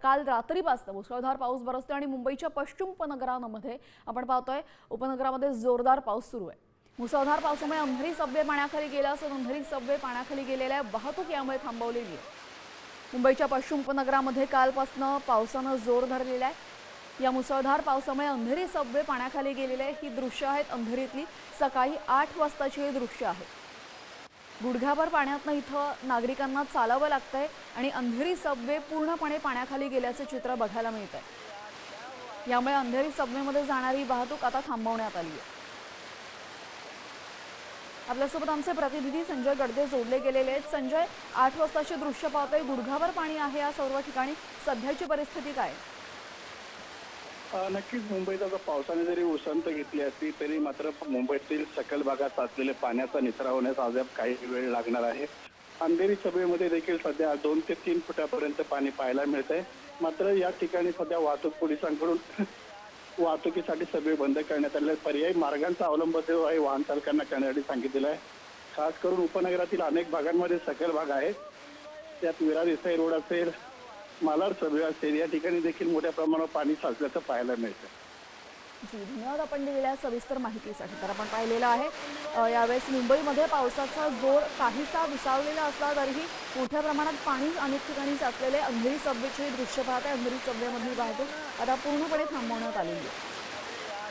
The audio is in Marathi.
काल रात्रीपासून मुसळधार पाऊस बरसतोय आणि मुंबईच्या पश्चिम उपनगरांमध्ये आपण पाहतोय उपनगरामध्ये जोरदार पाऊस सुरू आहे। मुसळधार पावसामुळे अंधेरी सबवे पाण्याखाली गेला असून अंधेरी सबवे पाण्याखाली गेलेल्या वाहतूक यामुळे थांबवलेली आहे। मुंबईच्या पश्चिम उपनगरामध्ये कालपासून पावसाने जोर धरलेला आहे। या मुसळधार पावसामुळे अंधेरी सबवे पाण्याखाली गेलेले ही दृश्य आहेत। अंधेरीतली सकाळी 8 वाजताची ही दृश्य आहेत। गुडघ्याभर पाण्यातनं इथं नागरिकांना चालावं लागतंय आणि अंधेरी सबवे पूर्णपणे पाण्याखाली गेल्याचे चित्र बघायला मिळतंय। यामुळे अंधेरी सबवेमध्ये जाणारी वाहतूक आता थांबवण्यात आली आहे। आपल्यासोबत आमचे प्रतिनिधी संजय गडदे जोडले गेलेले आहेत। संजय, 8 वाजताचे दृश्य पाहतोय, गुडघाभर पाणी आहे या सर्व ठिकाणी, सध्याची परिस्थिती काय? नक्कीच मुंबईत आता पावसाने जरी उसंत घेतली असली तरी मात्र मुंबईतील सकल भागात साचलेल्या पाण्याचा निचरा होण्यास अद्याप काही वेळ लागणार आहे। अंधेरी सबवेमध्ये देखील सध्या 2 ते 3 फुटापर्यंत पाणी पाहायला मिळतंय। मात्र या ठिकाणी सध्या वाहतूक पोलिसांकडून वाहतुकीसाठी सबवे बंद करण्यात आले। पर्यायी मार्गांचा अवलंब जो आहे वाहन चालकांना करण्यासाठी सांगितलेलं आहे। खास करून उपनगरातील अनेक भागांमध्ये सकल भाग आहेत, त्यात विरार देसाई रोड असेल, मालाड सबवे असेल, या ठिकाणी देखील मोठ्या प्रमाणावर पाणी साचल्याचं पाहायला मिळतं। जी, धन्यवाद आपण दिलेल्या सविस्तर माहितीसाठी। तर आपण पाहिलेलं आहे यावेळेस मुंबईमध्ये पावसाचा जोर काहीसा विसावलेला असला तरीही मोठ्या प्रमाणात पाणी अनेक ठिकाणी साचलेले अंधेरी सबवेचे दृश्य पाहत आहे। अंधेरी सबवेमधील वाहतूक आता पूर्णपणे थांबवण्यात आलेली आहे।